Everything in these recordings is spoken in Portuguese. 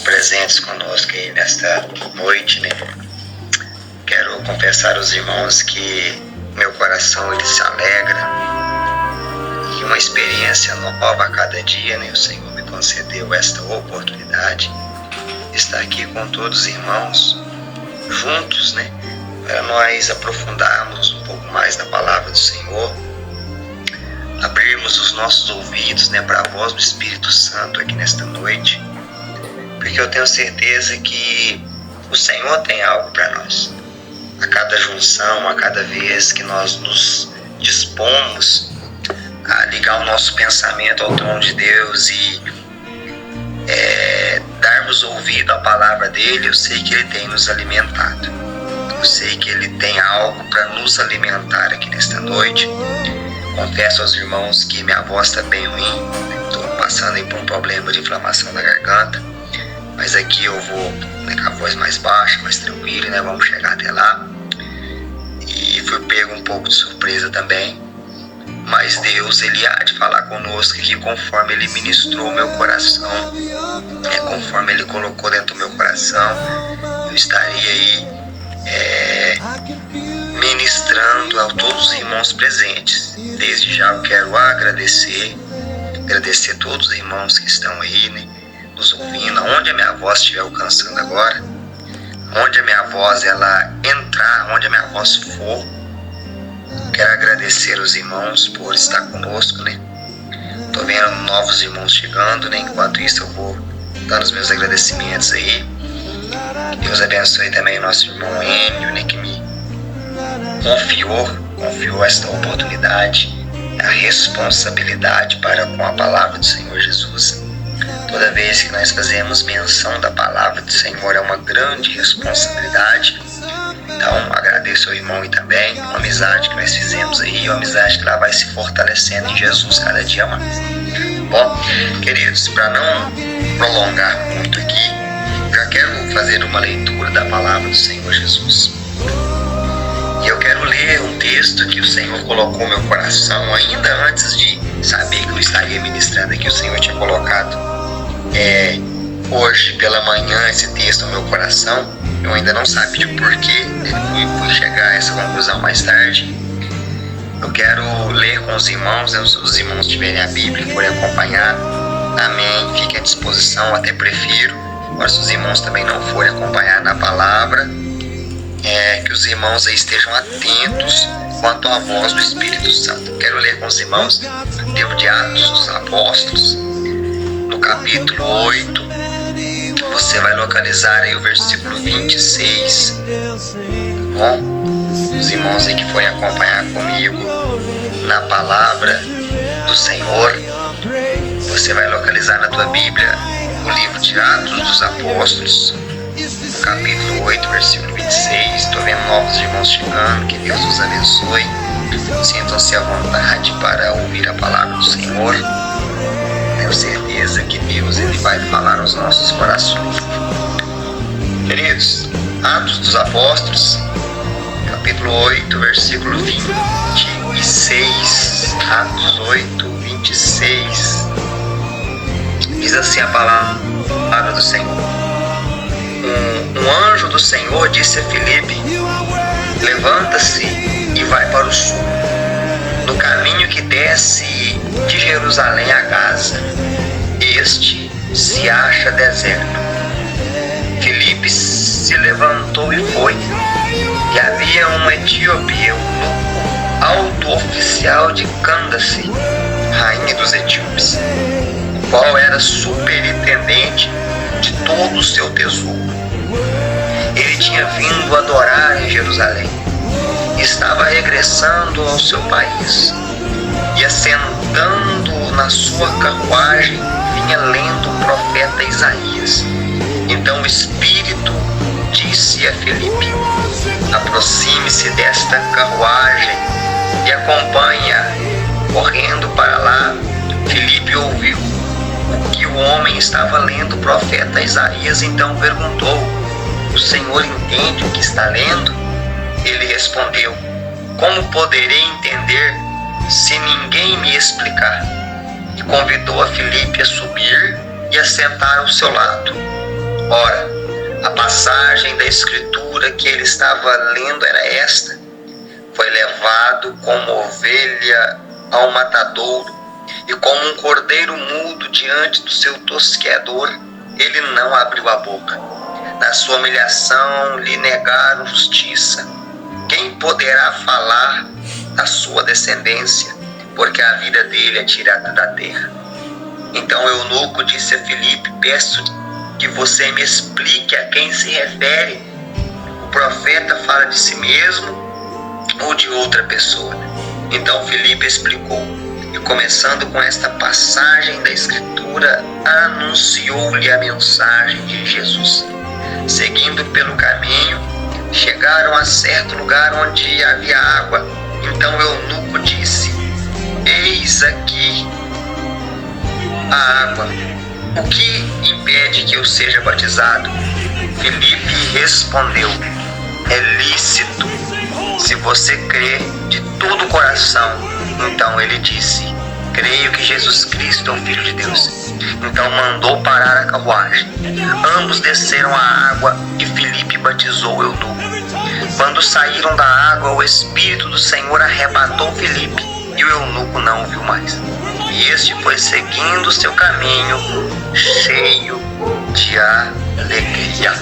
presentes conosco aí nesta noite, né? Quero confessar aos irmãos que meu coração ele se alegra e uma experiência nova a cada dia, né? O Senhor me concedeu esta oportunidade de estar aqui com todos os irmãos juntos, né? Para nós aprofundarmos um pouco mais na palavra do Senhor, abrirmos os nossos ouvidos, né, para a voz do Espírito Santo aqui nesta noite, porque eu tenho certeza que o Senhor tem algo para nós. A cada junção, a cada vez que nós nos dispomos a ligar o nosso pensamento ao trono de Deus e darmos ouvido à palavra dele, eu sei que ele tem nos alimentado. Eu sei que ele tem algo para nos alimentar aqui nesta noite. Confesso aos irmãos que minha voz está bem ruim, estou passando aí por um problema de inflamação da garganta, mas aqui eu vou com a voz mais baixa, mais tranquila, né? Vamos chegar até lá. E fui pego um pouco de surpresa também, mas Deus ele há de falar conosco aqui conforme ele ministrou o meu coração, conforme ele colocou dentro do meu coração. Eu estaria aí ministrando a todos os irmãos presentes. Desde já eu quero agradecer todos os irmãos que estão aí, né, nos ouvindo, onde a minha voz estiver alcançando agora, onde a minha voz ela entrar, onde a minha voz for. Quero agradecer os irmãos por estar conosco, né? Tô vendo novos irmãos chegando, né? Enquanto isso eu vou dando os meus agradecimentos aí. Deus abençoe também o nosso irmão Enio, né, que me confiou esta oportunidade, a responsabilidade para com a palavra do Senhor Jesus. Toda vez que nós fazemos menção da palavra do Senhor é uma grande responsabilidade. Então agradeço ao irmão e também a amizade que nós fizemos aí, uma amizade que ela vai se fortalecendo em Jesus cada dia mais. Bom, queridos, para não prolongar muito aqui, já quero fazer uma leitura da palavra do Senhor Jesus. E eu quero ler um texto que o Senhor colocou no meu coração ainda antes de saber que eu estaria ministrando aqui. O Senhor tinha colocado hoje pela manhã esse texto no meu coração. Eu ainda não sabia o porquê, fui chegar a essa conclusão mais tarde. Eu quero ler com os irmãos, né? Se os irmãos tiverem a Bíblia e forem acompanhar, amém, fique à disposição, até prefiro. Agora, se os irmãos também não forem acompanhar na palavra, que os irmãos aí estejam atentos quanto à voz do Espírito Santo. Quero ler com os irmãos o livro de Atos dos Apóstolos, no capítulo 8, você vai localizar aí o versículo 26, bom? Os irmãos aí que forem acompanhar comigo na palavra do Senhor, você vai localizar na tua Bíblia o livro de Atos dos Apóstolos, no capítulo 8, versículo 26. Estou vendo novos irmãos chegando, que Deus os abençoe. Sintam-se à vontade para ouvir a palavra do Senhor. Tenho certeza que Deus ele vai falar aos nossos corações. Queridos, Atos dos Apóstolos, capítulo 8, versículo 26. Atos 8, 26. Diz assim a palavra do Senhor. Um anjo do Senhor disse a Filipe: levanta-se e vai para o sul, no caminho que desce de Jerusalém a Gaza. Este se acha deserto. Filipe se levantou e foi. E havia um etíope, alto oficial de Candace, rainha dos etíopes, o qual era superintendente de todo o seu tesouro. Ele tinha vindo adorar em Jerusalém, estava regressando ao seu país, e assentando na sua carruagem vinha lendo o profeta Isaías. Então o Espírito disse a Filipe: aproxime-se desta carruagem e acompanhe-a. Correndo para lá, Filipe ouviu o que o homem estava lendo o profeta Isaías. Então perguntou: o Senhor entende o que está lendo? Ele respondeu: como poderei entender se ninguém me explicar? E convidou a Filipe a subir e a sentar ao seu lado. Ora, a passagem da Escritura que ele estava lendo era esta: foi levado como ovelha ao matadouro, e como um cordeiro mudo diante do seu tosqueador, ele não abriu a boca. Na sua humilhação lhe negaram justiça. Quem poderá falar da sua descendência? Porque a vida dele é tirada da terra. Então o eunuco disse a Filipe: peço que você me explique a quem se refere. O profeta fala de si mesmo ou de outra pessoa? Então Filipe explicou, e começando com esta passagem da Escritura, anunciou-lhe a mensagem de Jesus. Seguindo pelo caminho, chegaram a certo lugar onde havia água. Então o eunuco disse: eis aqui a água. O que impede que eu seja batizado? Filipe respondeu: é lícito, se você crê de todo o coração. Então ele disse: creio que Jesus Cristo é o Filho de Deus. Então mandou parar a carruagem. Ambos desceram à água e Filipe batizou o eunuco. Quando saíram da água, o Espírito do Senhor arrebatou Filipe, e o eunuco não o viu mais. E este foi seguindo o seu caminho, cheio de alegria.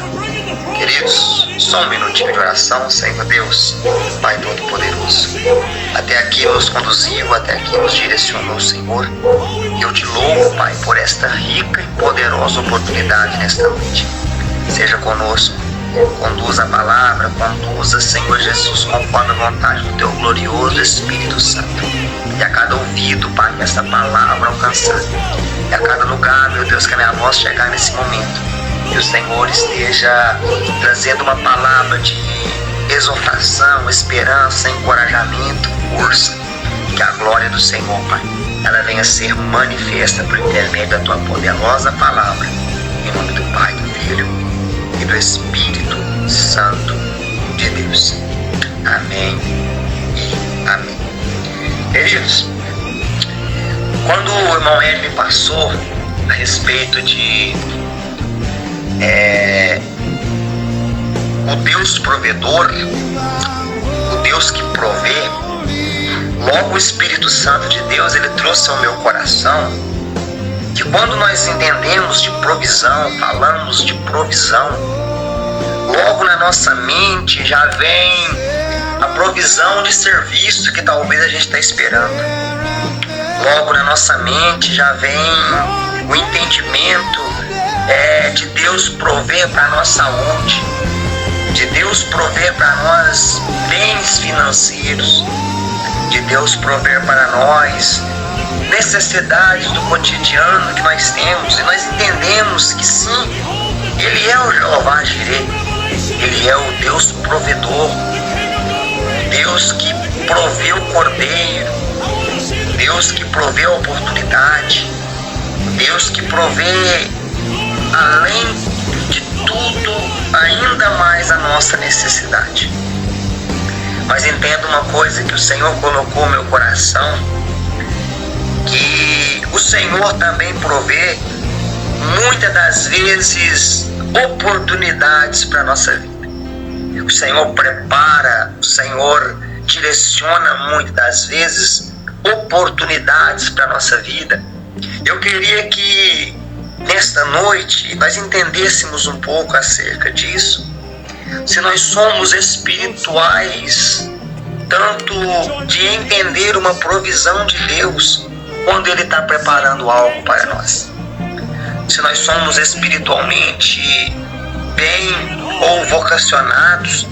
Queridos, só um minutinho de oração. Senhor Deus, Pai Todo-Poderoso, até aqui nos conduziu, até aqui nos direcionou, Senhor. E eu te louvo, Pai, por esta rica e poderosa oportunidade nesta noite. Seja conosco, conduza a palavra, conduza, Senhor Jesus, conforme a vontade do Teu glorioso Espírito Santo. E a cada ouvido, Pai, que esta palavra alcançar. E a cada lugar, meu Deus, que a minha voz chegar nesse momento. Que o Senhor esteja trazendo uma palavra de exortação, esperança, encorajamento, força. Que a glória do Senhor, Pai, ela venha ser manifesta por intermédio da Tua poderosa palavra. Em nome do Pai, do Filho e do Espírito Santo de Deus. Amém e amém. Queridos, quando o irmão Ed me passou a respeito de o Deus provedor, o Deus que provê, logo o Espírito Santo de Deus, ele trouxe ao meu coração que quando nós entendemos de provisão, falamos de provisão, logo na nossa mente já vem a provisão de serviço que talvez a gente está esperando. Logo na nossa mente já vem o entendimento de Deus prover para nós saúde, de Deus prover para nós bens financeiros, de Deus prover para nós necessidades do cotidiano que nós temos. E nós entendemos que sim, Ele é o Jeová Jireh, Ele é o Deus provedor, o Deus que proveu o cordeiro, Deus que provê a oportunidade, Deus que provê além de tudo, ainda mais a nossa necessidade. Mas entenda uma coisa que o Senhor colocou no meu coração, que o Senhor também provê muitas das vezes oportunidades para a nossa vida. O Senhor prepara, o Senhor direciona muitas das vezes oportunidades para a nossa vida. Eu queria que nesta noite nós entendêssemos um pouco acerca disso. Se nós somos espirituais, tanto de entender uma provisão de Deus quando Ele está preparando algo para nós. Se nós somos espiritualmente bem ou vocacionados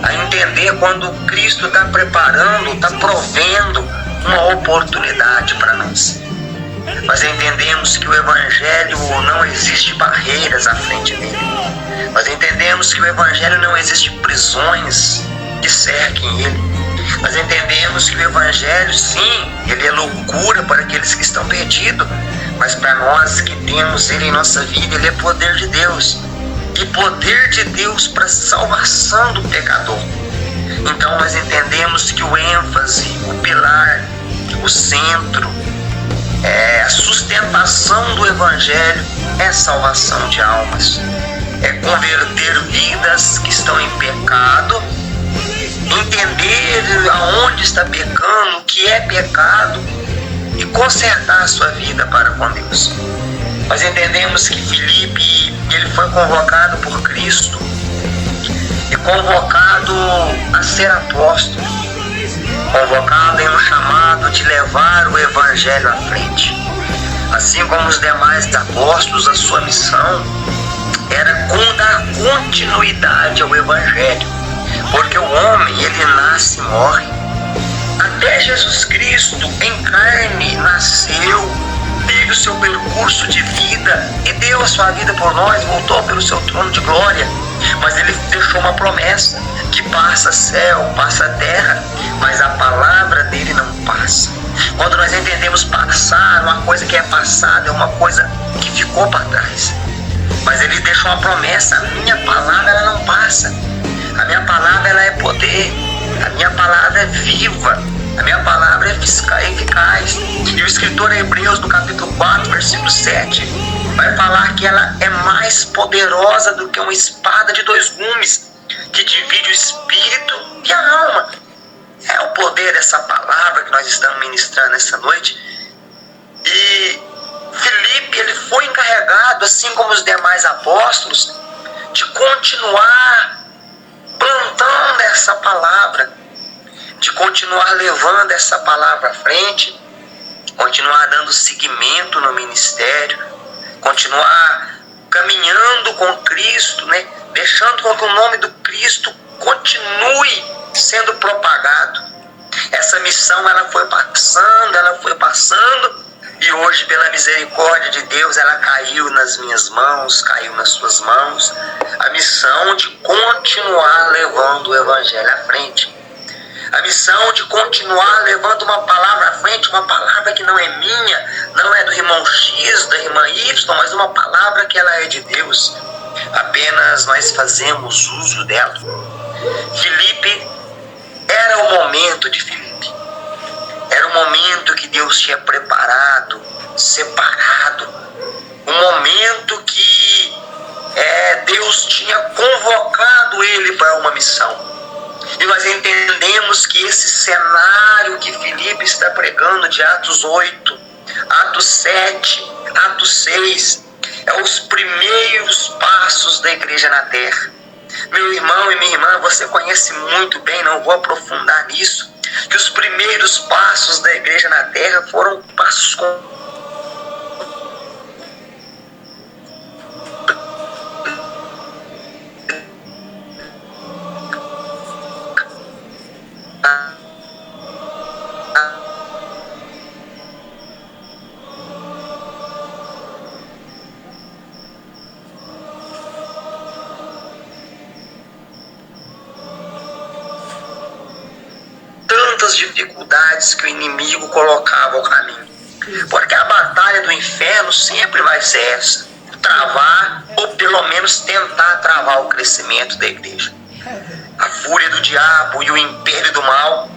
a entender quando Cristo está preparando, está provendo uma oportunidade para nós. Nós entendemos que o Evangelho não existe barreiras à frente dele. Nós entendemos que o Evangelho não existe prisões que cerquem ele. Nós entendemos que o Evangelho, sim, ele é loucura para aqueles que estão perdidos, mas para nós que temos ele em nossa vida, ele é poder de Deus. E poder de Deus para a salvação do pecador. Então nós entendemos que o ênfase, o pilar, o centro, a sustentação do Evangelho é a salvação de almas. é converter vidas que estão em pecado, entender aonde está pecando, o que é pecado e consertar a sua vida para com Deus. Nós entendemos que Filipe, ele foi convocado por Cristo e convocado a ser apóstolo, convocado em um chamado de levar o evangelho à frente. Assim como os demais apóstolos, a sua missão era dar continuidade ao evangelho, porque o homem, ele nasce e morre. Até Jesus Cristo em carne nasceu, teve o seu percurso de vida e deu a sua vida por nós, voltou pelo seu trono de glória, mas ele deixou uma promessa que passa céu, passa terra, mas a palavra dele não passa. Quando nós entendemos passar, uma coisa que é passada é uma coisa que ficou para trás, mas ele deixou uma promessa: a minha palavra ela não passa, a minha palavra ela é poder, a minha palavra é viva, a minha palavra é eficaz. E o escritor Hebreus, no capítulo 4, versículo 7, vai falar que ela é mais poderosa do que uma espada de 2 gumes, que divide o espírito e a alma. É o poder dessa palavra que nós estamos ministrando essa noite. E Filipe, ele foi encarregado, assim como os demais apóstolos, de continuar plantando essa palavra, de continuar levando essa palavra à frente, continuar dando seguimento no ministério, continuar caminhando com Cristo, né? Deixando com que o nome do Cristo continue sendo propagado. Essa missão ela foi passando, e hoje, pela misericórdia de Deus, ela caiu nas minhas mãos, caiu nas suas mãos, a missão de continuar levando o evangelho à frente. A missão de continuar levando uma palavra à frente, uma palavra que não é minha, não é do irmão X, da irmã Y, mas uma palavra que ela é de Deus. Apenas nós fazemos uso dela. Filipe, era o momento de Filipe. Era o momento que Deus tinha preparado, separado. Um momento que Deus tinha convocado ele para uma missão. E nós entendemos que esse cenário que Filipe está pregando de Atos 8, Atos 7, Atos 6, é os primeiros passos da igreja na terra. Meu irmão e minha irmã, você conhece muito bem, não vou aprofundar nisso, que os primeiros passos da igreja na terra foram passos dificuldades que o inimigo colocava ao caminho, porque a batalha do inferno sempre vai ser essa: travar, ou pelo menos tentar travar o crescimento da igreja. A fúria do diabo e o império do mal,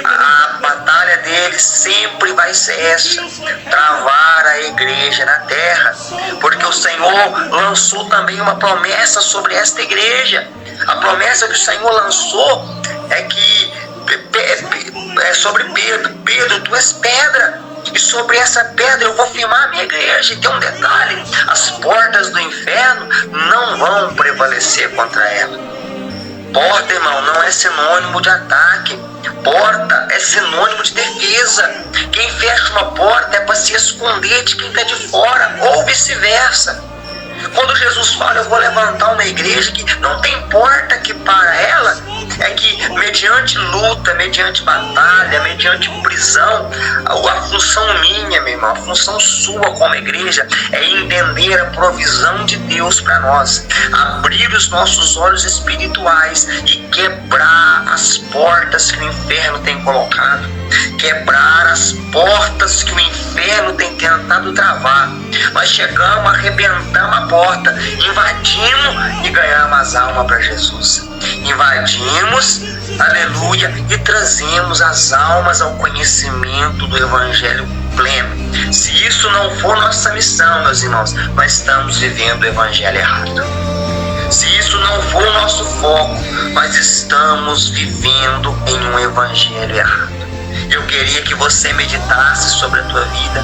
a batalha dele sempre vai ser essa: travar a igreja na terra, porque o Senhor lançou também uma promessa sobre esta igreja. A promessa que o Senhor lançou é que sobre Pedro: Pedro, tu és pedra, e sobre essa pedra eu vou firmar a minha igreja. E tem um detalhe: as portas do inferno não vão prevalecer contra ela. Porta, irmão, não é sinônimo de ataque. Porta é sinônimo de defesa. Quem fecha uma porta é para se esconder de quem está de fora, ou vice-versa. Quando Jesus fala: eu vou levantar uma igreja que não tem porta que para ela, é que mediante luta, mediante batalha, mediante prisão, a função minha, meu irmão, a função sua como igreja é entender a provisão de Deus para nós, abrir os nossos olhos espirituais e quebrar as portas que o inferno tem colocado, quebrar as portas que o inferno tem tentado travar. Nós chegamos, arrebentamos a porta, invadimos e ganhamos as almas para Jesus. Invadimos, aleluia, e trazemos as almas ao conhecimento do evangelho pleno. Se isso não for nossa missão, meus irmãos, nós estamos vivendo o evangelho errado. Se isso não for o nosso foco, nós estamos vivendo em um evangelho errado. Eu queria que você meditasse sobre a tua vida.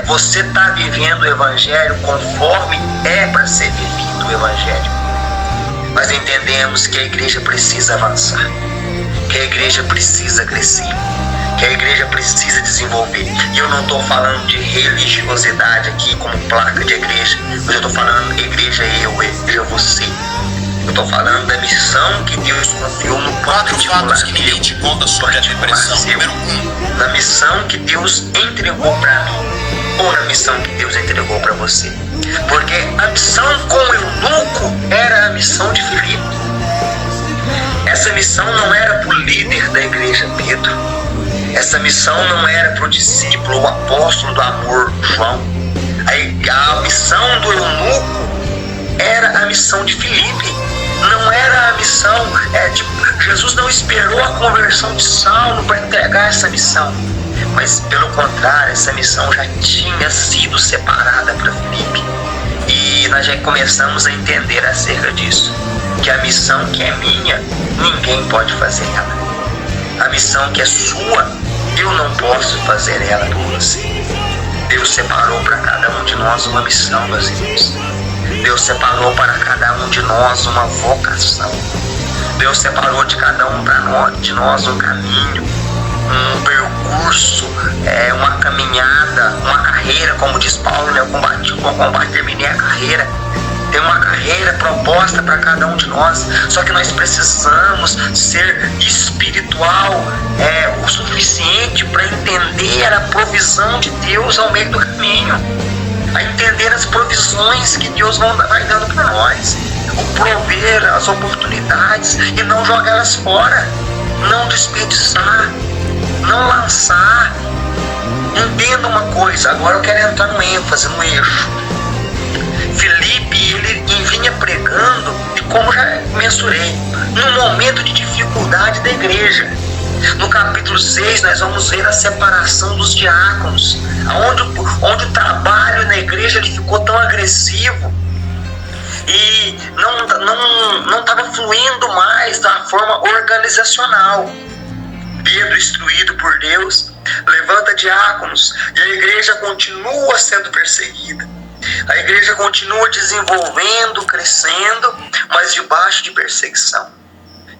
Você está vivendo o evangelho conforme é para ser vivido o evangelho. Nós entendemos que a igreja precisa avançar, que a igreja precisa crescer, que a igreja precisa desenvolver. E eu não estou falando de religiosidade aqui como placa de igreja, mas eu estou falando igreja igreja você. Eu estou falando da missão que Deus confiou no particular que te conta sobre a depressão. Número 1, na missão que Deus entregou para mim, ou na missão que Deus entregou para você. Porque a missão com o eunuco era a missão de Filipe. Essa missão não era para o líder da igreja Pedro. Essa missão não era para o discípulo, o apóstolo do amor João. A missão do eunuco era a missão de Filipe. Não era a missão, Jesus não esperou a conversão de Saulo para entregar essa missão. Mas pelo contrário, essa missão já tinha sido separada para Filipe. E nós já começamos a entender acerca disso, que a missão que é minha, ninguém pode fazer ela. A missão que é sua, eu não posso fazer ela por você. Deus separou para cada um de nós uma missão, meus irmãos. Deus separou para cada um de nós uma vocação. Deus separou de cada um de nós um caminho, um percurso, uma caminhada, uma carreira, como diz Paulo, né? Eu combati o bom combate, terminei a carreira. Tem uma carreira proposta para cada um de nós, só que nós precisamos ser espiritual o suficiente para entender a provisão de Deus ao meio do caminho, a entender as provisões que Deus vai dando para nós, o prover as oportunidades e não jogá-las fora, não desperdiçar, não lançar. Entenda uma coisa, agora eu quero entrar no ênfase, no eixo. Filipe, ele vinha pregando, e como já mensurei, num momento de dificuldade da igreja. No capítulo 6 nós vamos ver a separação dos diáconos, onde o trabalho na igreja ele ficou tão agressivo e não estava fluindo mais da forma organizacional. Pedro, instruído por Deus, levanta diáconos e a igreja continua sendo perseguida. A igreja continua desenvolvendo, crescendo, mas debaixo de perseguição,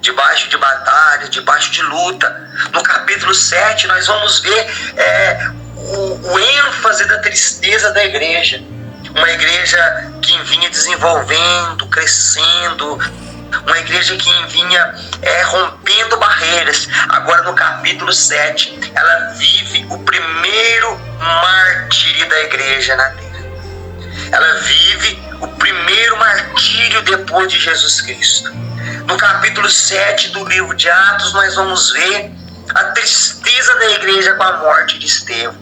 debaixo de batalha, debaixo de luta. No capítulo 7 nós vamos ver o ênfase da tristeza da igreja. Uma igreja que vinha desenvolvendo, crescendo, uma igreja que vinha rompendo barreiras. Agora no capítulo 7 ela vive o primeiro mártir da igreja na terra. Ela vive o primeiro martírio depois de Jesus Cristo. No capítulo 7 do livro de Atos, nós vamos ver a tristeza da igreja com a morte de Estevão.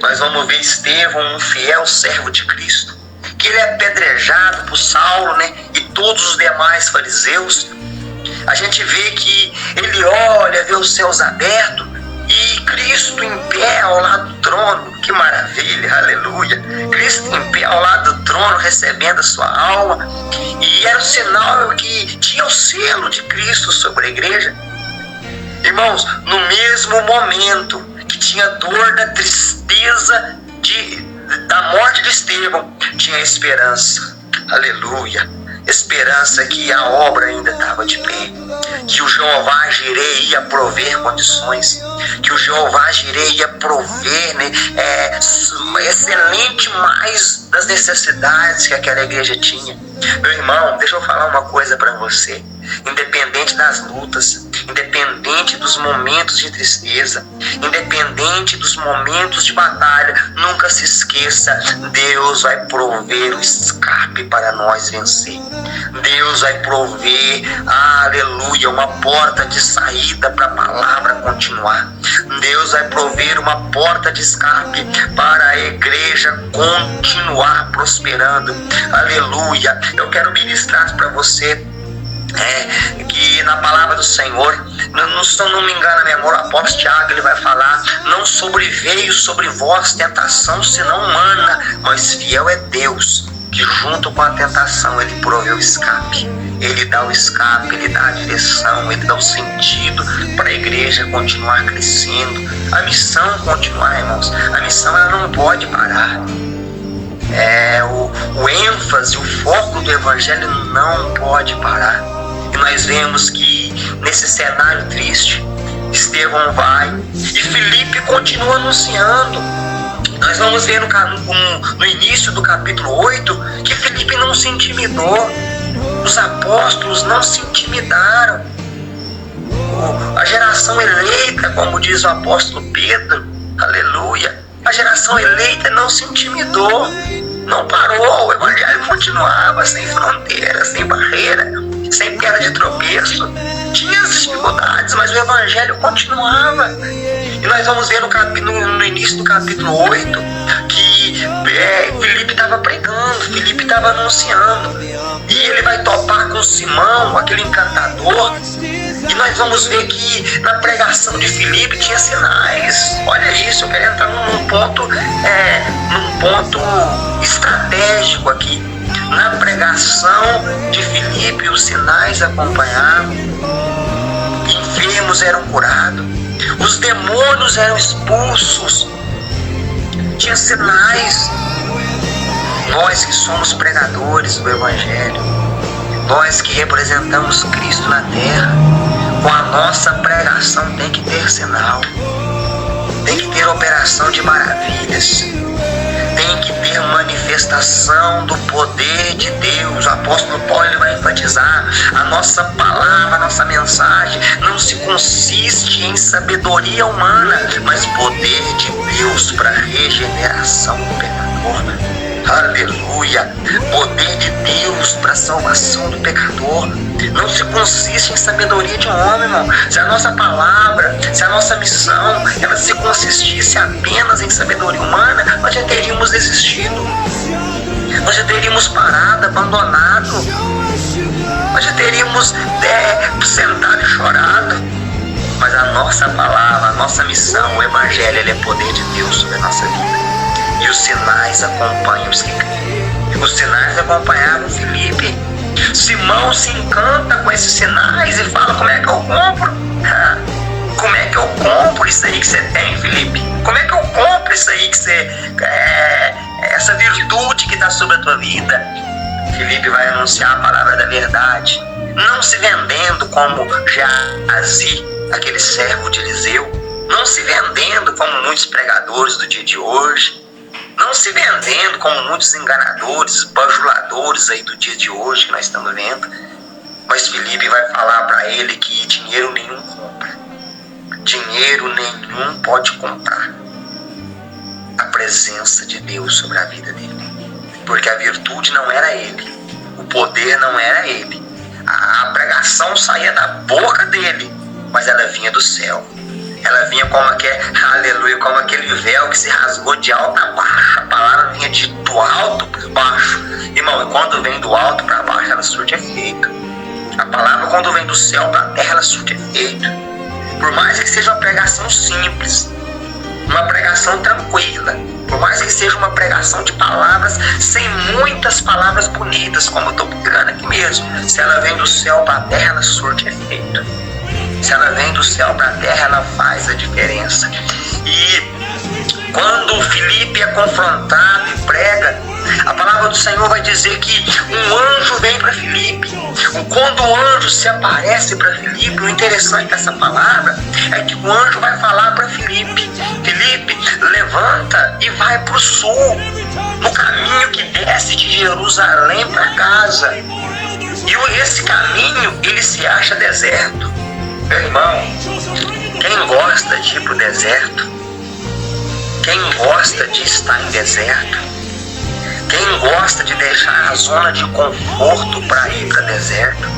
Nós vamos ver Estevão, um fiel servo de Cristo, que ele é apedrejado por Saulo, né, e todos os demais fariseus. A gente vê que ele olha, vê os céus abertos e Cristo em pé ao lado do trono. Que maravilha, aleluia. Cristo em pé ao lado do trono, recebendo a sua alma. E era o sinal que tinha o selo de Cristo sobre a igreja. Irmãos, no mesmo momento que tinha dor da tristeza da morte de Estevão, tinha esperança. Aleluia. Esperança que a obra ainda estava de pé, que o Jeová Jireh ia prover condições, que o Jeová Jireh ia prover, né, excelente mais das necessidades que aquela igreja tinha. Meu irmão, deixa eu falar uma coisa para você. Independente das lutas, independente dos momentos de tristeza, independente dos momentos de batalha, nunca se esqueça, Deus vai prover o escape para nós vencer. Deus vai prover, aleluia, uma porta de saída para a palavra continuar. Deus vai prover uma porta de escape para a igreja continuar prosperando. Aleluia. Eu quero ministrar para você Que na palavra do Senhor, se eu não me engano a memória, o apóstolo Tiago, ele vai falar: não sobreveio sobre vós tentação senão humana, mas fiel é Deus, que junto com a tentação ele provê o escape. Ele dá o escape, ele dá a direção, ele dá o sentido para a igreja continuar crescendo, a missão continuar, irmãos. A missão, ela não pode parar. O ênfase, o foco do evangelho não pode parar. E nós vemos que nesse cenário triste, Estevão vai e Filipe continua anunciando. Nós vamos ver no início do capítulo 8 que Filipe não se intimidou. Os apóstolos não se intimidaram. A geração eleita, como diz o apóstolo Pedro, aleluia, a geração eleita não se intimidou, não parou. O evangelho continuava sem fronteiras, sem barreira, sem pedra de tropeço. Tinha as dificuldades, mas o evangelho continuava. E nós vamos ver no início do capítulo 8 que Filipe estava pregando, Filipe estava anunciando. E ele vai topar com Simão, aquele encantador. E nós vamos ver que na pregação de Filipe tinha sinais. Olha isso, eu quero entrar num ponto estratégico aqui. Na pregação de Filipe, os sinais acompanhavam. Enfermos eram curados, os demônios eram expulsos. Tinha sinais. Nós que somos pregadores do evangelho, nós que representamos Cristo na terra, com a nossa pregação tem que ter sinal, tem que ter operação de maravilhas, tem que ter manifestação do poder de Deus. O apóstolo Paulo, ele vai enfatizar: a nossa palavra, a nossa mensagem não se consiste em sabedoria humana, mas poder de Deus para regeneração do pecador. Aleluia! Poder de Deus para a salvação do pecador. Não se consiste em sabedoria de homem, irmão. Se a nossa palavra, se a nossa missão, ela se consistisse apenas em sabedoria humana, nós já teríamos desistido. Nós já teríamos parado, abandonado. Nós já teríamos sentado e chorado. Mas a nossa palavra, a nossa missão, o evangelho, ele é poder de Deus sobre a nossa vida. E os sinais acompanham os que creem. Os sinais acompanharam Filipe. Simão se encanta com esses sinais e fala: como é que eu compro? Como é que eu compro isso aí que você tem, Filipe? Como é que eu compro isso aí que você... essa virtude que está sobre a tua vida? Filipe vai anunciar a palavra da verdade, não se vendendo como Geazi, aquele servo de Eliseu, não se vendendo como muitos pregadores do dia de hoje, não se vendendo como muitos enganadores, bajuladores aí do dia de hoje que nós estamos vendo. Mas Filipe vai falar para ele que dinheiro nenhum compra. Dinheiro nenhum pode comprar a presença de Deus sobre a vida dele. Porque a virtude não era ele, o poder não era ele. A pregação saía da boca dele, mas ela vinha do céu. Ela vinha como aquele véu que se rasgou de alto a baixo. A palavra vinha do alto para baixo. Irmão, e quando vem do alto para baixo, ela surte efeito. A palavra, quando vem do céu para a terra, ela surte efeito. Por mais que seja uma pregação simples, uma pregação tranquila, por mais que seja uma pregação de palavras, sem muitas palavras bonitas, como eu estou pregando aqui mesmo, se ela vem do céu para a terra, ela surte efeito. Se ela vem do céu para a terra, ela faz a diferença. E quando Filipe é confrontado e prega, a palavra do Senhor vai dizer que um anjo vem para Filipe. Quando o anjo se aparece para Filipe, o interessante dessa palavra é que o anjo vai falar para Filipe: Filipe, levanta e vai para o sul, no caminho que desce de Jerusalém para casa. E esse caminho, ele se acha deserto. Meu irmão, quem gosta de ir para o deserto, quem gosta de estar em deserto, quem gosta de deixar a zona de conforto para ir para deserto,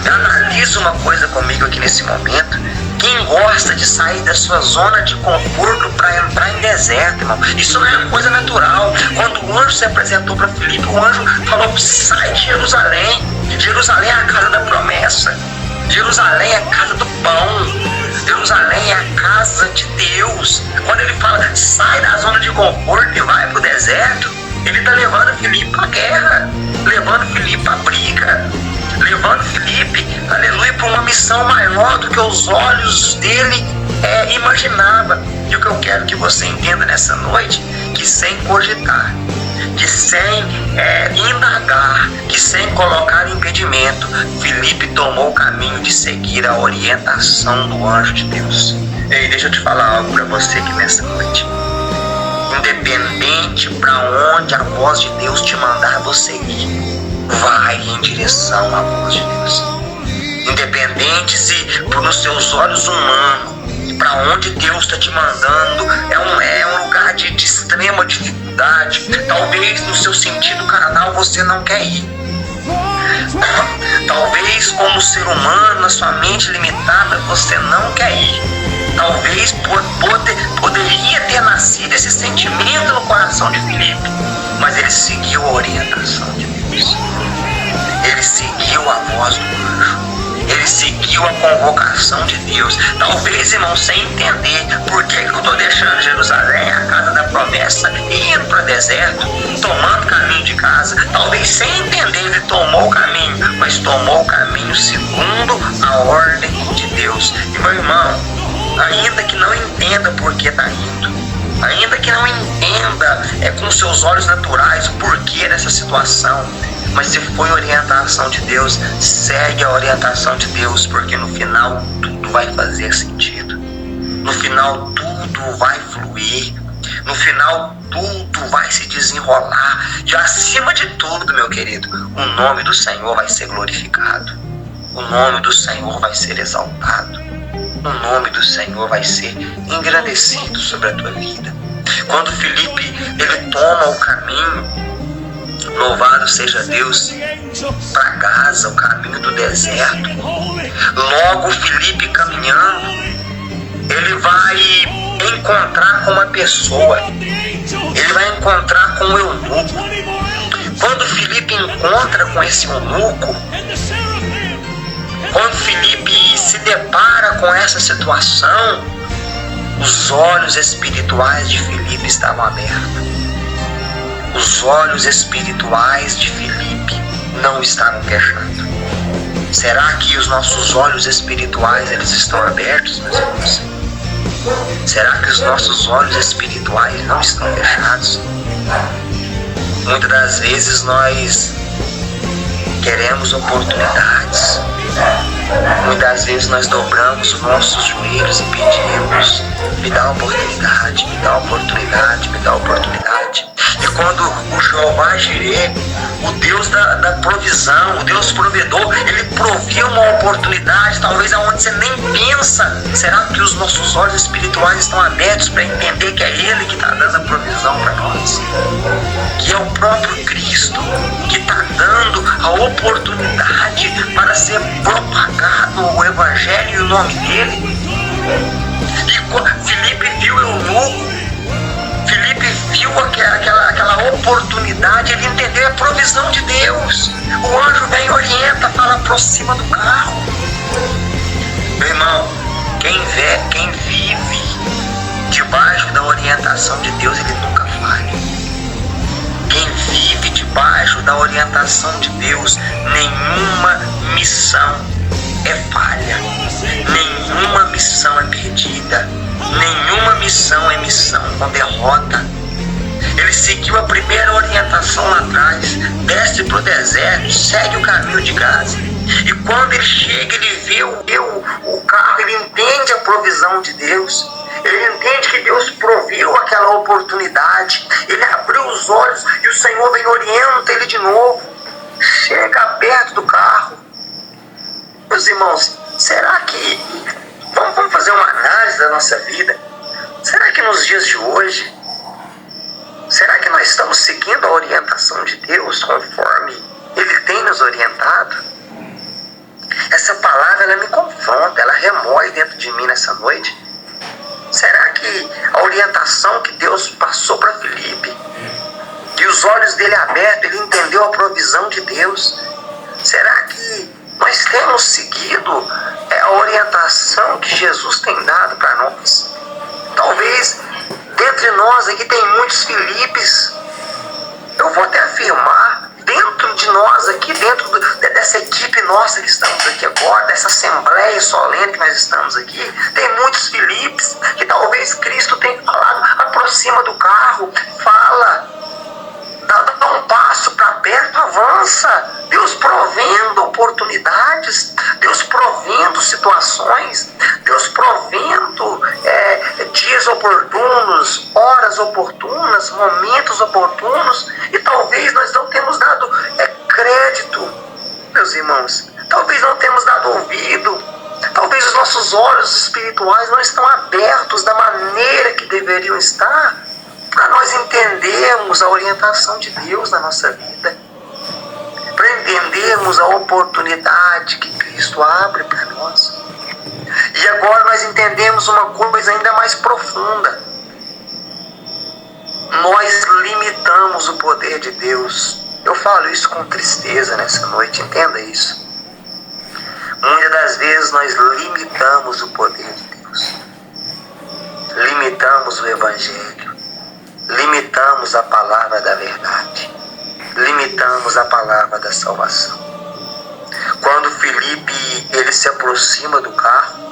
Analisa uma coisa comigo aqui nesse momento. Quem gosta de sair da sua zona de conforto para entrar em deserto, irmão? Isso não é uma coisa natural. Quando o anjo se apresentou para Filipe, o anjo falou: sai de Jerusalém. Jerusalém é a casa da promessa. Jerusalém é a casa do pão. Jerusalém é a casa de Deus. Quando ele fala: sai da zona de conforto e vai para o deserto, ele está levando Filipe para a guerra, levando Filipe para a briga, levando Filipe, aleluia, para uma missão maior do que os olhos dele imaginava. E o que eu quero que você entenda nessa noite, que sem cogitar, que sem indagar, que sem colocar impedimento, Filipe tomou o caminho de seguir a orientação do anjo de Deus. Ei, deixa eu te falar algo para você aqui nessa noite. Independente para onde a voz de Deus te mandar você ir, vai em direção à voz de Deus. Independente se nos seus olhos humanos, para onde Deus está te mandando é um lugar de extrema dificuldade. Talvez no seu sentido carnal você não quer ir. Talvez como ser humano, na sua mente limitada, você não quer ir. Talvez poderia ter nascido esse sentimento no coração de Filipe, mas ele seguiu a orientação de Deus. Ele seguiu a voz do anjo. Ele seguiu a convocação de Deus. Talvez, irmão, sem entender por que eu estou deixando Jerusalém, a casa da promessa, e indo para o deserto, tomando caminho de casa. Talvez sem entender, ele tomou o caminho, mas tomou o caminho segundo a ordem de Deus. E meu irmão, ainda que não entenda por que está indo, ainda que não entenda com seus olhos naturais o porquê dessa situação, mas se foi orientação de Deus, segue a orientação de Deus, porque no final tudo vai fazer sentido. No final tudo vai fluir. No final tudo vai se desenrolar. E acima de tudo, meu querido, o nome do Senhor vai ser glorificado. O nome do Senhor vai ser exaltado. O nome do Senhor vai ser engrandecido sobre a tua vida. Quando Filipe ele toma o caminho, louvado seja Deus, para Gaza, o caminho do deserto, logo Filipe caminhando, ele vai encontrar com uma pessoa, ele vai encontrar com um eunuco. Quando Filipe encontra com esse eunuco, quando Filipe se depara com essa situação, os olhos espirituais de Filipe estavam abertos. Os olhos espirituais de Filipe não estavam fechados. Será que os nossos olhos espirituais eles estão abertos, meus irmãos? Será que os nossos olhos espirituais não estão fechados? Muitas das vezes nós queremos oportunidades. Muitas vezes nós dobramos os nossos joelhos e pedimos: me dá oportunidade, me dá oportunidade, me dá oportunidade. E quando o Jeová Jireh, o Deus da provisão, o Deus provedor, ele provia uma oportunidade, talvez aonde você nem pensa, será que os nossos olhos espirituais estão abertos para entender que é Ele que está dando a provisão para nós? Que é o próprio Cristo que está dando a oportunidade para ser propagado o Evangelho e o nome dele? E Filipe viu o eunuco, Filipe viu aquela oportunidade, ele entendeu a provisão de Deus. O anjo vem e orienta, fala: aproxima do carro. Meu irmão, quem vive debaixo da orientação de Deus, ele nunca falha. Quem vive debaixo da orientação de Deus, nenhuma missão é falha, nenhuma missão é perdida, nenhuma missão é missão com derrota. Ele seguiu a primeira orientação lá atrás, desce para o deserto, segue o caminho de Gaza. E quando ele chega, ele vê o carro, ele entende a provisão de Deus. Ele entende que Deus proviu aquela oportunidade. Ele abriu os olhos e o Senhor vem e orienta ele de novo. Chega perto do carro. Meus irmãos, será que... Vamos fazer uma análise da nossa vida. Será que nos dias de hoje, será que nós estamos seguindo a orientação de Deus conforme Ele tem nos orientado? essa palavra ela me confronta, ela remoe dentro de mim nessa noite. Será que a orientação que Deus passou para Filipe, e os olhos dele abertos, ele entendeu a provisão de Deus? Será que nós temos seguido a orientação que Jesus tem dado para nós? Talvez dentre nós aqui tem muitos Filipes, eu vou até afirmar, dentro de nós aqui, dentro dessa equipe nossa que estamos aqui agora, dessa assembleia solene que nós estamos aqui, tem muitos Filipes que talvez Cristo tenha falado, aproxima do carro, fala, dá um passo para perto, avança. Deus provendo oportunidades, Deus provendo situações, Deus provendo dias oportunos, horas oportunas, momentos oportunos, e talvez nós não temos dado crédito, meus irmãos, talvez não temos dado ouvido, talvez os nossos olhos espirituais não estão abertos da maneira que deveriam estar, para nós entendermos a orientação de Deus na nossa vida, para entendermos a oportunidade que Cristo abre para nós. E agora nós entendemos uma coisa ainda mais profunda. Nós limitamos o poder de Deus. Eu falo isso com tristeza nessa noite, entenda isso. Muitas das vezes nós limitamos o poder de Deus. Limitamos o Evangelho. Limitamos a palavra da verdade. Limitamos a palavra da salvação. Quando Filipe ele se aproxima do carro,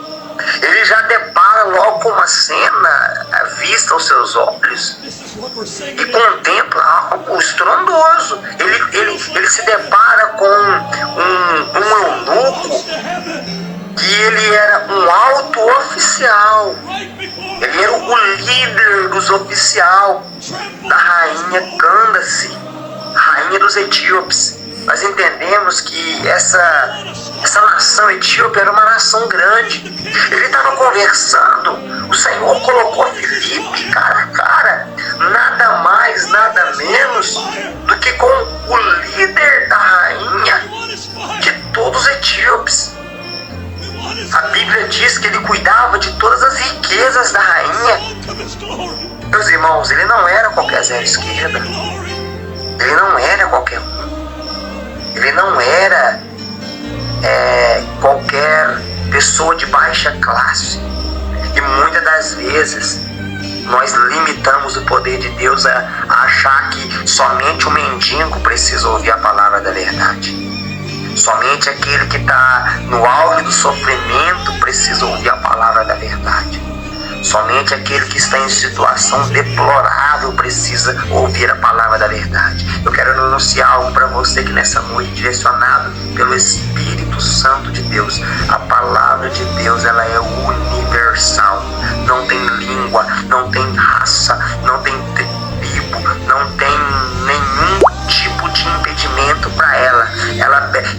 ele já depara logo com uma cena à vista aos seus olhos e contempla algo estrondoso. Ele se depara com um eunuco que ele era um alto oficial. Ele era o líder dos oficiais da rainha Cândace, rainha dos etíopes. Nós entendemos que essa nação etíope era uma nação grande. Ele estava conversando, o Senhor colocou Filipe cara a cara, nada mais, nada menos do que com o líder da rainha de todos os etíopes. A Bíblia diz que ele cuidava de todas as riquezas da rainha. Meus irmãos, ele não era qualquer zero esquerda. Ele não era qualquer um. Ele não era qualquer pessoa de baixa classe. E muitas das vezes nós limitamos o poder de Deus a achar que somente o mendigo precisa ouvir a palavra da verdade. Somente aquele que está no auge do sofrimento precisa ouvir a palavra da verdade. Somente aquele que está em situação deplorável precisa ouvir a palavra da verdade. Eu quero anunciar algo para você que nessa noite, direcionado pelo Espírito Santo de Deus, a palavra de Deus ela é universal. Não tem língua, não tem raça, não tem tribo, não tem nenhum tipo de impedimento para ela.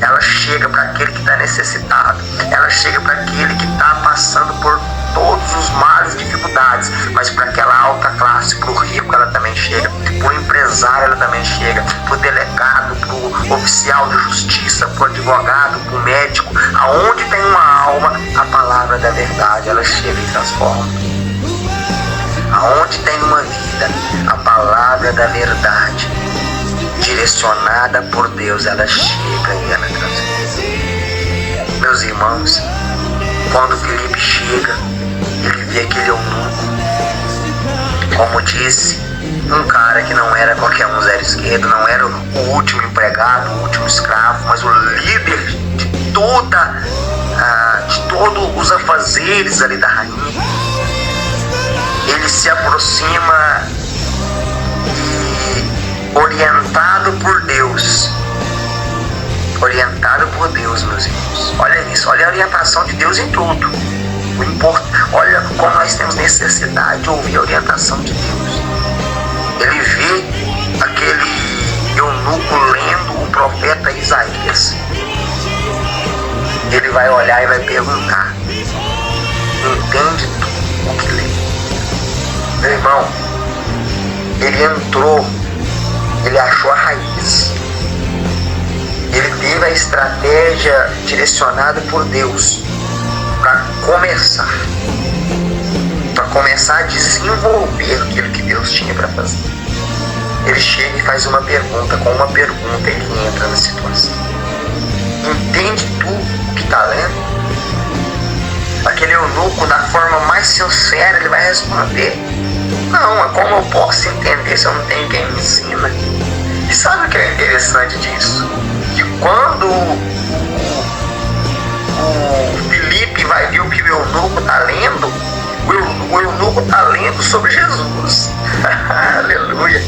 Ela chega para aquele que está necessitado, ela chega para aquele que está passando por todos os males e dificuldades, mas para aquela alta classe, para o rico ela também chega, para o empresário ela também chega, para o delegado, para o oficial de justiça, para o advogado, para o médico. Aonde tem uma alma, a palavra da verdade ela chega e transforma. Aonde tem uma vida, a palavra da verdade direcionada por Deus ela chega e ela transforma. Meus irmãos, quando Filipe chega, ele vê aquele eunuco, como disse, um cara que não era qualquer um zero esquerdo, não era o último empregado, o último escravo, mas o líder de todos os afazeres ali da rainha. Ele se aproxima e, orientado por Deus, meus irmãos, olha isso, olha a orientação de Deus em tudo. Olha como nós temos necessidade de ouvir a orientação de Deus. Ele vê aquele eunuco lendo o profeta Isaías. Ele vai olhar e vai perguntar: entende tu o que lê? Meu irmão, ele entrou, ele achou a raiz. Ele teve teve a estratégia direcionada por Deus para começar a desenvolver aquilo que Deus tinha para fazer. Ele chega e faz uma pergunta, com uma pergunta ele entra na situação. Entende tu o que está lendo? Aquele eunuco, da forma mais sincera, ele vai responder: não, como eu posso entender se eu não tenho quem me ensina? E sabe o que é interessante disso? Que quando o Filipe vai ver o que o eunuco está lendo, o eunuco está lendo sobre Jesus. Aleluia!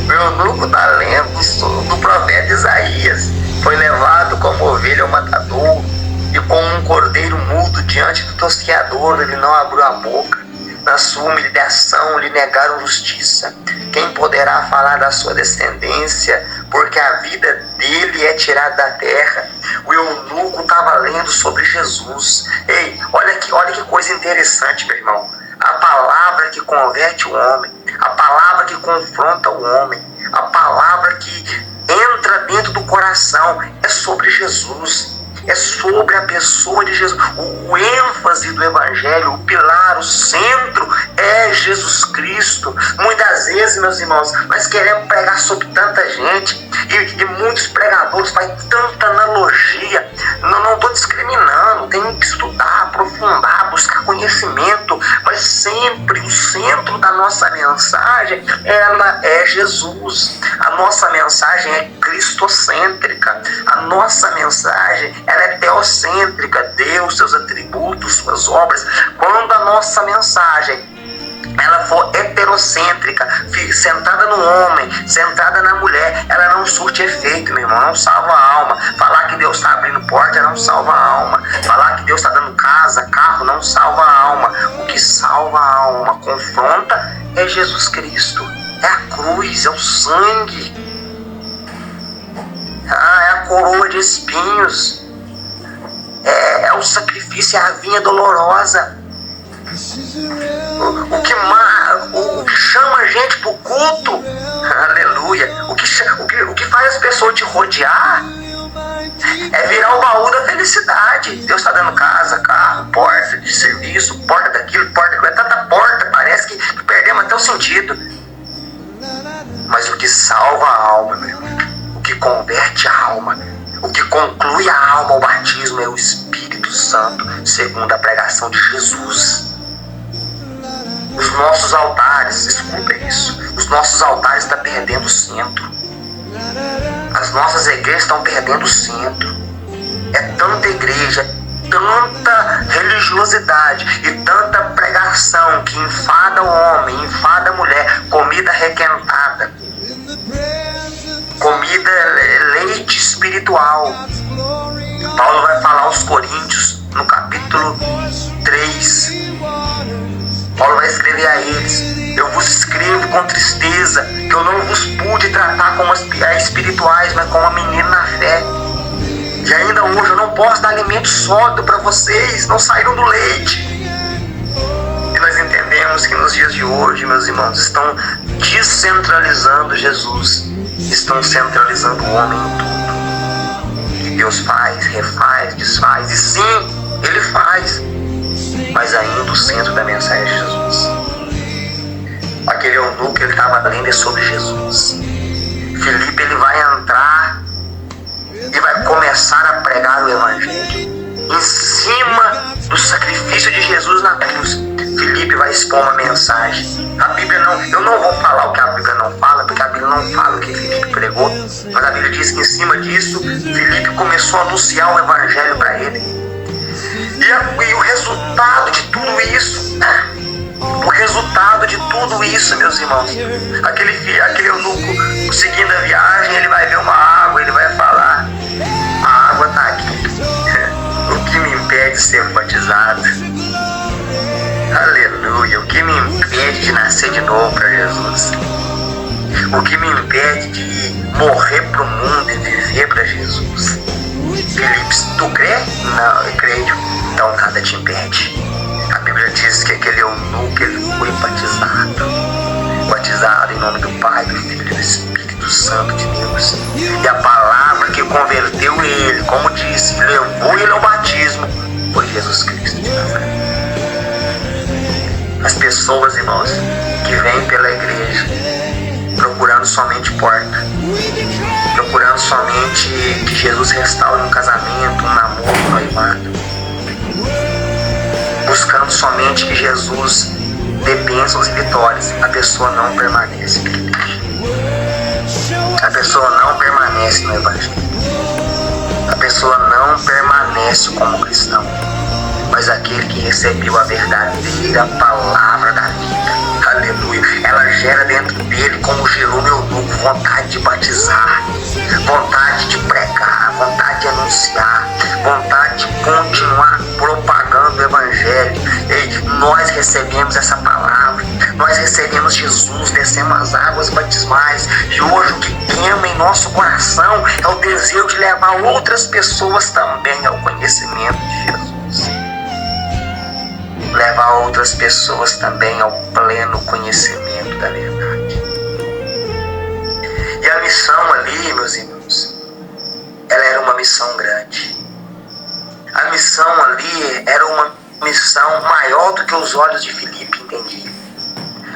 O eunuco está lendo do profeta Isaías. Foi levado como ovelha ao matadouro, e como um cordeiro mudo diante do tosqueador, ele não abriu a boca. Na sua humilhação lhe negaram justiça. Quem poderá falar da sua descendência? Porque a vida dele é tirada da terra. O eunuco estava lendo sobre Jesus. Ei, olha que coisa interessante, meu irmão. A palavra que converte o homem, a palavra que confronta o homem, a palavra que entra dentro do coração é sobre Jesus. É sobre a pessoa de Jesus. O ênfase do Evangelho, o pilar, o centro é Jesus Cristo. Muitas vezes, meus irmãos, nós queremos pregar sobre tanta gente e muitos pregadores fazem tanta analogia. Não estou discriminando, tem que estudar, aprofundar, buscar conhecimento, mas sempre o centro da nossa mensagem, ela é Jesus. A nossa mensagem é cristocêntrica. A nossa mensagem, ela é teocêntrica. Deus, seus atributos, suas obras. Quando a nossa mensagem ela for heterocêntrica, centrada no homem, centrada na mulher, ela não surte efeito, meu irmão, não salva a alma. Falar que Deus está abrindo porta não salva a alma. Falar que Deus está dando casa, carro, não salva a alma. O que salva a alma, confronta, é Jesus Cristo. É a cruz, é o sangue. É a coroa de espinhos. É o sacrifício, é a vinha dolorosa. O que chama a gente pro culto, aleluia, o que faz as pessoas te rodear é virar o baú da felicidade. Deus está dando casa, carro, porta de serviço, porta daquilo, porta daquilo, é tanta porta, parece que perdemos até o sentido. Mas o que salva a alma, meu irmão, o que converte a alma, o que conclui a alma ao batismo é o Espírito Santo, segundo a pregação de Jesus. Os nossos altares, escuta isso, os nossos altares estão perdendo o centro. As nossas igrejas estão perdendo o centro. É tanta igreja, tanta religiosidade e tanta pregação que enfada o homem, enfada a mulher. Comida requentada, comida, leite espiritual. Paulo vai falar aos Coríntios, no capítulo 3, Paulo vai escrever a eles: eu vos escrevo com tristeza, que eu não vos pude tratar como espirituais, mas como a menina na fé. E ainda hoje eu não posso dar alimento sólido para vocês, não saíram do leite. E nós entendemos que nos dias de hoje, meus irmãos, estão descentralizando Jesus, estão centralizando o homem em tudo. Que Deus faz, refaz, desfaz, e sim, Ele faz. Mas ainda o centro da mensagem é Jesus. Aquele eunuco, ele estava lendo sobre Jesus. Filipe, ele vai entrar e vai começar a pregar o Evangelho em cima do sacrifício de Jesus na cruz. Filipe vai expor uma mensagem. A Bíblia eu não vou falar o que a Bíblia não fala, porque a Bíblia não fala o que Filipe pregou, mas a Bíblia diz que em cima disso, Filipe começou a anunciar o Evangelho para ele. E o resultado de tudo isso, meus irmãos, aquele eunuco, seguindo a viagem, ele vai ver uma água, ele vai falar: a água está aqui, o que me impede de ser batizado? Aleluia, o que me impede de nascer de novo para Jesus? O que me impede de morrer para o mundo e viver para Jesus? Filipe, tu crê? Não, eu creio. Então nada te impede. A Bíblia diz que aquele eunuco, ele foi batizado em nome do Pai, do Filho e do Espírito Espírito Santo de Deus. E a palavra que converteu ele, como disse, levou ele ao batismo, foi Jesus Cristo de Nazaré. As pessoas, irmãos, que vêm pela igreja procurando somente porta, procurando somente que Jesus restaure um casamento, um namoro, um noivado, buscando somente que Jesus dê bênçãos e vitórias, a pessoa não permanece na igreja. A pessoa não permanece no evangelho. A pessoa não permanece como cristão. Mas aquele que recebeu a verdadeira palavra da vida, aleluia, ela gera dentro dele, como gerou meu eunuco, vontade de batizar, vontade de pregar, vontade de anunciar, vontade de continuar propagando o evangelho. E nós recebemos essa palavra, nós recebemos Jesus, descemos as águas batismais, e hoje o que queima em nosso coração é o desejo de levar outras pessoas também ao conhecimento de Jesus. Levar outras pessoas também ao pleno conhecimento da verdade. E a missão ali, meus irmãos, ela era uma missão grande. A missão ali era uma missão maior do que os olhos de Filipe entendiam.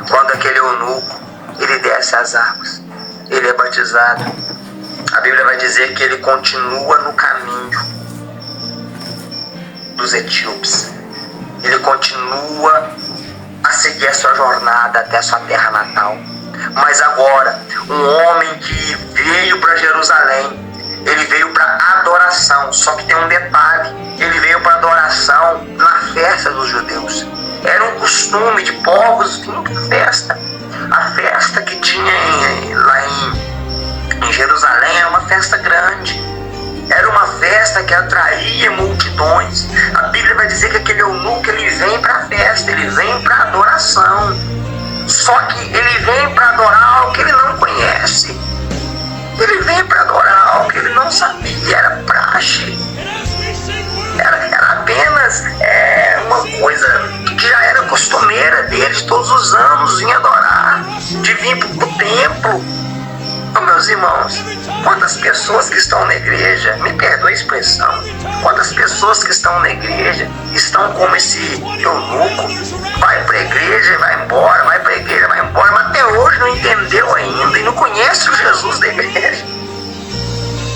Quando aquele eunuco, ele desce as águas, ele é batizado, a Bíblia vai dizer que ele continua no caminho dos etíopes. Ele continua a seguir a sua jornada até a sua terra natal. Mas agora, um homem que veio para Jerusalém, ele veio para adoração. Só que tem um detalhe, ele veio para adoração na festa dos judeus. Era um costume de povos vir para a festa. A festa que tinha lá em Jerusalém era uma festa grande. Era uma festa que atraía multidões. A Bíblia vai dizer que aquele eunuco, ele vem para a festa, ele vem para a adoração. Só que ele vem para adorar algo que ele não conhece. Ele vem para adorar algo que ele não sabia, era praxe. Era apenas uma coisa que já era costumeira deles, todos os anos vinha adorar, de vir para o templo. Oh, meus irmãos, quantas pessoas que estão na igreja, me perdoe a expressão, quantas pessoas que estão na igreja estão como esse eunuco, vai para a igreja e vai embora, vai para a igreja e vai embora, mas até hoje não entendeu ainda e não conhece o Jesus da igreja.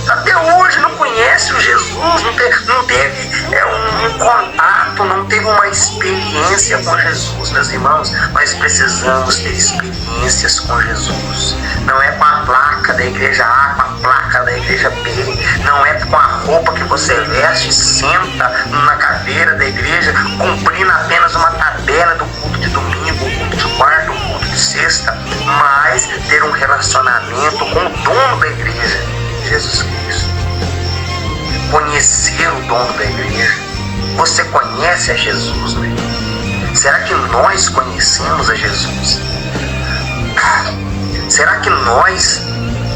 Até hoje não conhece o Jesus, não teve um contato, não teve uma experiência com Jesus, meus irmãos. Nós precisamos ter experiências com Jesus. Não é com a placa da igreja A, com a placa da igreja B, não é com a roupa que você veste e senta na cadeira da igreja, cumprindo apenas uma tabela do culto de domingo, o culto de quarta, o culto de sexta, mas ter um relacionamento com o dono da igreja, Jesus Cristo. Conhecer o dono da igreja. Você conhece a Jesus, meu irmão? Será que nós conhecemos a Jesus? Será que nós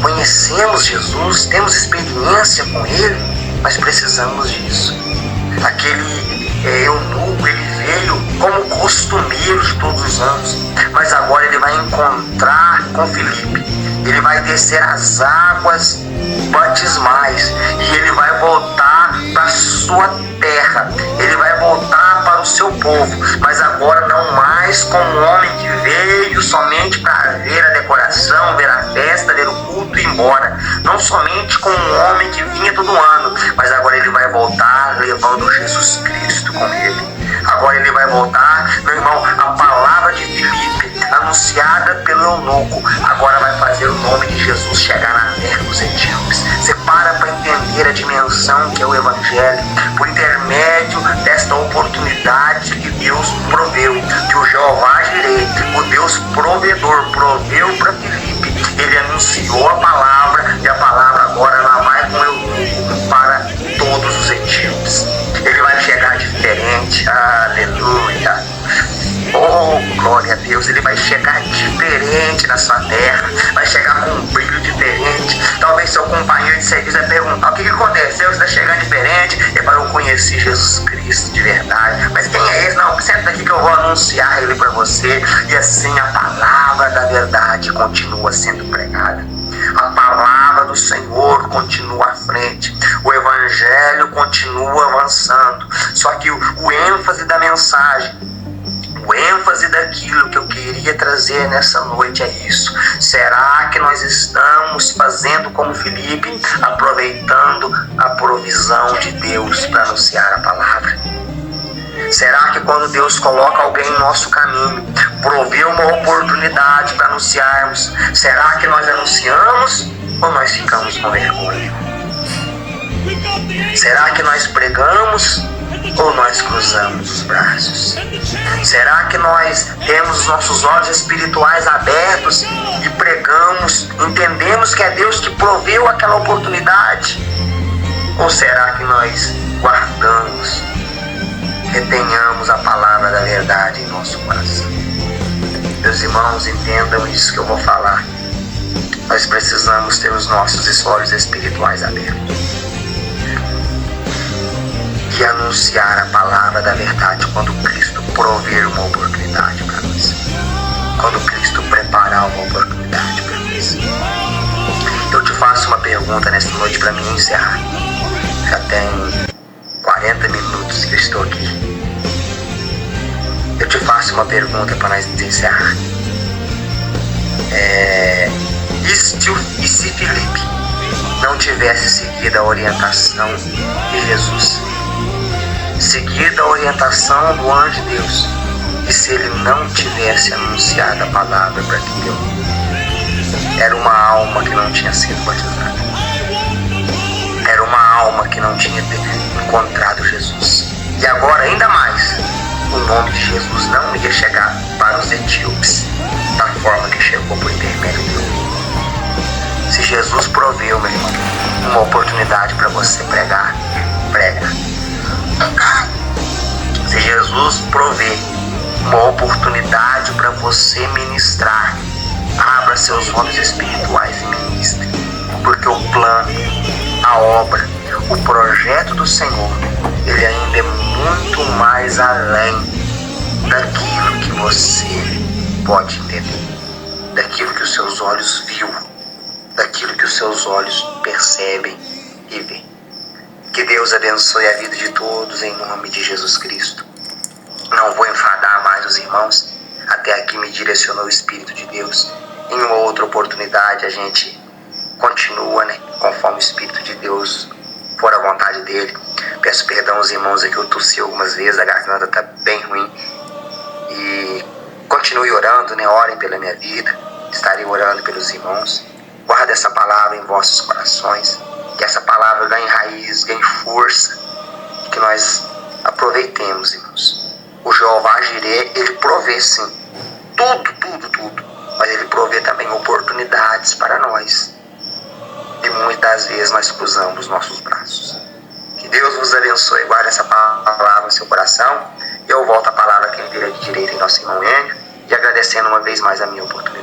conhecemos Jesus? Temos experiência com Ele? Nós precisamos disso. Aquele eunuco, ele veio como costumeiro de todos os anos, mas agora ele vai encontrar com Filipe. Ele vai descer as águas batismais e ele vai voltar para a sua terra, ele vai voltar para o seu povo, mas agora não mais como um homem que veio somente para ver a decoração, ver a festa, ver o culto e ir embora, não somente como um homem que vinha todo ano, mas agora ele vai voltar levando Jesus Cristo com ele. Agora ele vai voltar, meu irmão, a palavra de Filipe, anunciada pelo eunuco, agora vai fazer o nome de Jesus chegar na terra dos etíopes. Você para entender a dimensão que é o Evangelho, por intermédio desta oportunidade que Deus proveu, que o Jeová Jireh, o Deus provedor, proveu para Filipe. Ele anunciou a palavra e a palavra agora ela vai com o eunuco para todos os etíopes. Ele vai chegar diferente, aleluia. Oh, glória a Deus, ele vai chegar diferente na sua terra, vai chegar com um brilho diferente. Talvez seu companheiro de serviço vai perguntar: o que aconteceu? Você está chegando diferente? É para eu conhecer Jesus Cristo de verdade. Mas quem é esse? Não, senta aqui que eu vou anunciar ele para você. E assim a palavra da verdade continua sendo pregada. A palavra do Senhor continua à frente. O Evangelho continua avançando. Só que o ênfase da mensagem, o ênfase daquilo que eu queria trazer nessa noite é isso. Será que nós estamos fazendo como Filipe, aproveitando a provisão de Deus para anunciar a palavra? Será que quando Deus coloca alguém em nosso caminho, provê uma oportunidade para anunciarmos, será que nós anunciamos ou nós ficamos com vergonha? Será que nós pregamos ou nós cruzamos os braços? Será que nós temos os nossos olhos espirituais abertos e pregamos, entendemos que é Deus que proveu aquela oportunidade? Ou será que nós guardamos, retenhamos a palavra da verdade em nosso coração? Meus irmãos, entendam isso que eu vou falar. Nós precisamos ter os nossos olhos espirituais abertos e anunciar a palavra da verdade quando Cristo prover uma oportunidade para nós, quando Cristo preparar uma oportunidade para nós. Eu te faço uma pergunta nesta noite para mim encerrar. Já tem 40 minutos que eu estou aqui. Eu te faço uma pergunta para nós encerrar. E se Filipe não tivesse seguido a orientação de Jesus, seguido a orientação do anjo de Deus, e se ele não tivesse anunciado a palavra para quem deu? Era uma alma que não tinha sido batizada. Era uma alma que não tinha encontrado Jesus. E agora, ainda mais, o nome de Jesus não ia chegar para os etíopes da forma que chegou por intermédio dele. Se Jesus proveu, meu irmão, uma oportunidade para você pregar, prega. Se Jesus provê uma oportunidade para você ministrar, abra seus olhos espirituais e ministre, porque o plano, a obra, o projeto do Senhor, ele ainda é muito mais além daquilo que você pode entender, daquilo que os seus olhos viu, daquilo que os seus olhos percebem e veem. Que Deus abençoe a vida de todos em nome de Jesus Cristo. Não vou enfadar mais os irmãos. Até aqui me direcionou o Espírito de Deus. Em uma outra oportunidade a gente continua, conforme o Espírito de Deus for a vontade dele. Peço perdão aos irmãos aqui, eu tossi algumas vezes, a garganta está bem ruim. E continue orando, orem pela minha vida. Estarei orando pelos irmãos. Guarda essa palavra em vossos corações. Que essa palavra ganhe raiz, ganhe força. E que nós aproveitemos, irmãos. O Jeová Jireh, ele provê sim. Tudo. Mas ele provê também oportunidades para nós. E muitas vezes nós cruzamos os nossos braços. Que Deus vos abençoe. Guarde essa palavra no seu coração. Eu volto a palavra quem vira de direita em nosso irmão Enio. E agradecendo uma vez mais a minha oportunidade.